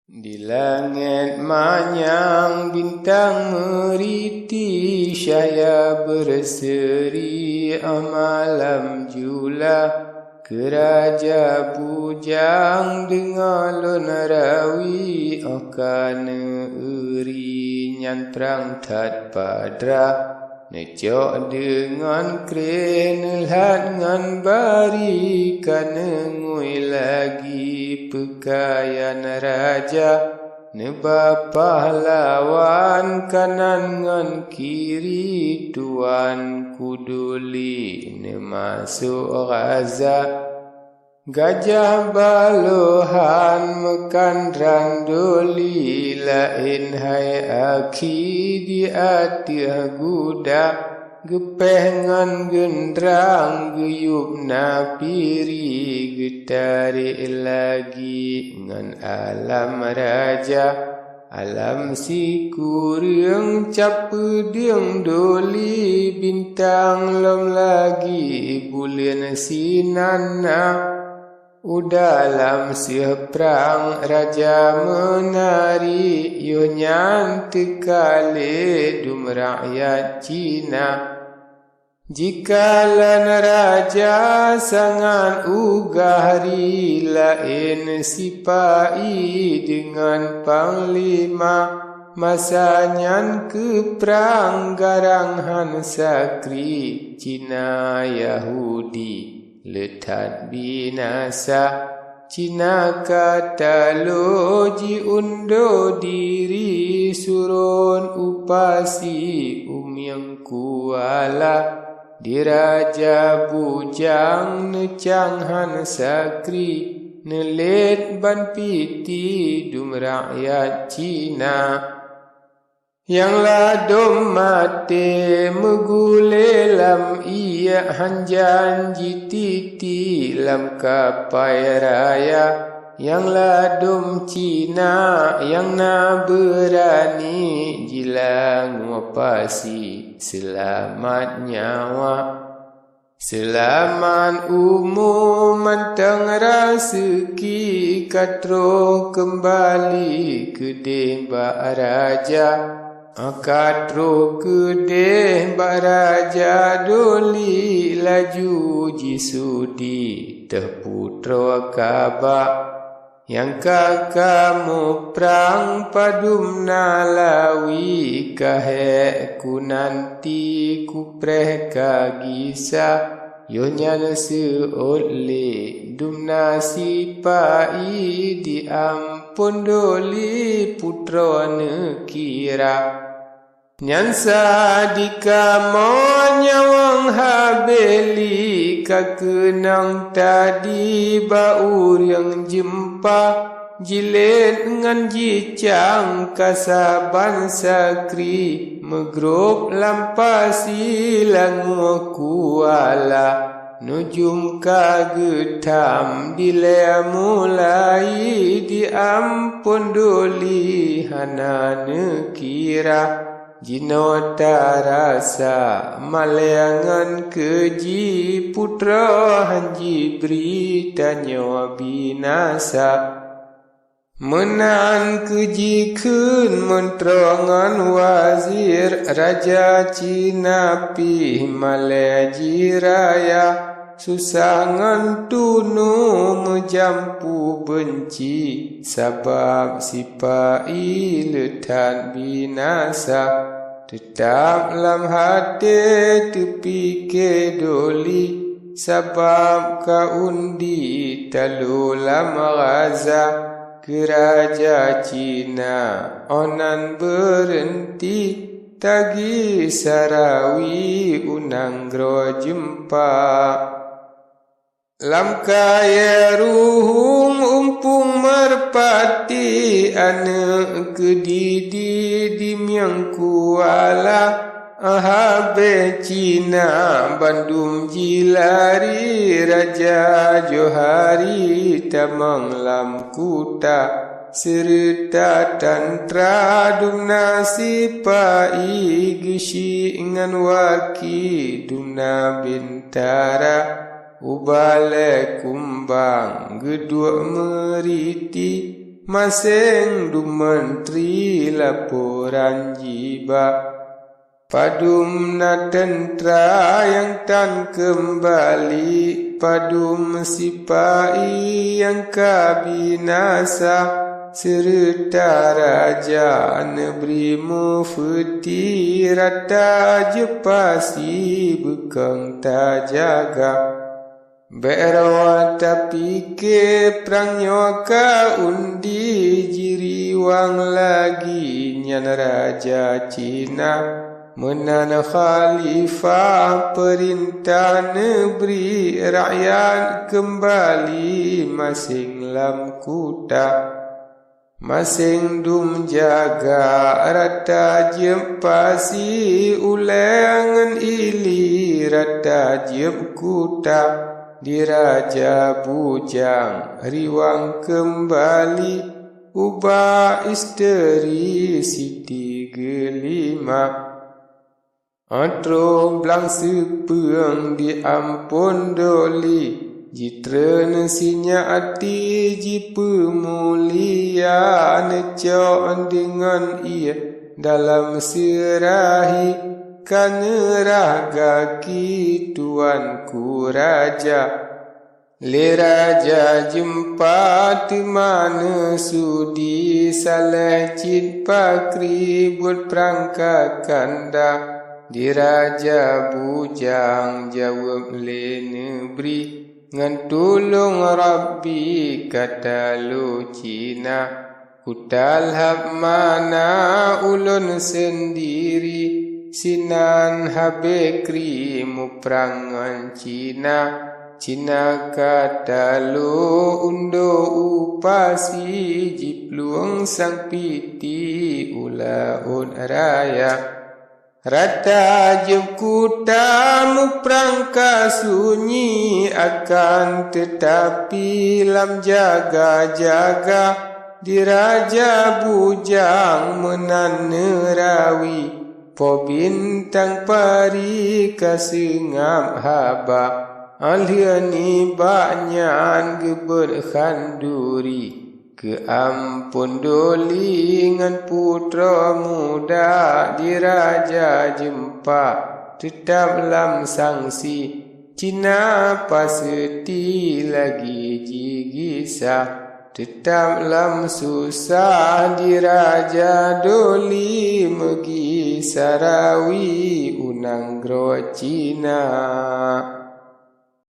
Di langit manyang bintang meriti, syahya berseri malam jula. Keraja bujang dengar lon rawi, kana eri nyantrang tat padra. Necok dengan kren lhat ngan bari, kana ngui lagi pekaian raja. Neba pahlawan kanan ngan kiri, tuan kuduli ne masuk Gaza. Gajah balohan mekandrang doli, lain hai aki di atih guda. Gepeh ngan gendrang geyup napiri, getarik lagi ngan alam raja. Alam si kuriang cap peding doli, bintang lom lagi bulan sinana. Udalam seperang raja menari, yo nyantik kali dum rakyat Cina. Jikalan raja sangat ugahri, lain sipai dengan panglima. Masanyan ke perang garang Han Sakri, Cina Yahudi letat binasa. Cina kata loji undo diri, surun upasi yang kuala. Diraja bujang necang Han Sakri, nelet ban piti dum rakyat Cina. Yang ladom mate megule lam iya hanjan jititi lam kapai raya. Yang ladom Cina yang na berani, jilang wapasi selamat nyawa. Selamat umum mantang raseki, katro kembali ke dembak raja. Katro kedeh baraja doli, laju jisudi terputra kabak. Yang kakamu perang padum nalawi, kahek ku nanti ku preh kagisa. Yo nyan seole dum nasi pai, diampun doli putra nekira. Nyansa dikamo nyawang habeli, kakenang tadi baur yang jempa. Jilet ngan jicang kasaban Sakri, megrop lampasi langu kuala. Nujum kagetam dilea mulai, diampun doli hana nekira. Jinota rasa maleangan keji, putra hanji beritanya binasa. Menan keji kun menterangan wazir, raja Cina pi Malaya jiraya. Susangan tunu menjampu benci, sabab sipai letat binasa. Tetap lam hati terfikir doli, sabab kaundi talu lam Gaza. Keraja Cina onan berhenti, tagi sarawi unang gro jempa. Lam kaya ruhung umpung merpati, anak kedidi dimiang kuala. Ahabe Cina Bandung jilari, raja Johari tamang lam kuta. Serta tantra dum nasi pai, gishi ngan waki dumna bintara. Ubale kumbang gedua meriti, masing du menteri laporan jiba. Padum na tentera yang tan kembali, padum sipai yang kabinasa, serta raja negeri mufti rata jepasi bekang tak jaga. Berawa tapi ke perang nyoka undi jiriwang lagi nyan raja Cina. Menan khalifah perintah negeri rakyat kembali masing lam kuta. Masing dum jaga rata jempasi ulangan ili rata jem kuta. Diraja bujang riwang kembali ubah isteri Siti Gelima. Atro blang sepeang diampun doli, jitra nasinya ati jipu mulia necok dengan ia dalam sirahi kanerah ki tuanku raja. Le raja jempa tu mana sudi salah cin pakri buat perangkat kanda. Diraja bujang jawab le negeri ngan tolong Rabbi kata lu Cina. Kutalhab mana ulun sendiri sinan habekri mu perangan Cina. Cina kata lu undo upasi jipluang sang piti ulaun raya. Rata jekuta mu prangka sunyi akan tetapi lam jaga-jaga. Diraja bujang menan nerawi po bintang pari kasingam haba. Alhiani banyan geber khanduri. Keampun doli ngan putra muda diraja jempa tetap lam sangsi. Cina paseti lagi jigisa tetap lam susah diraja doli megi sarawi unang gro Cina.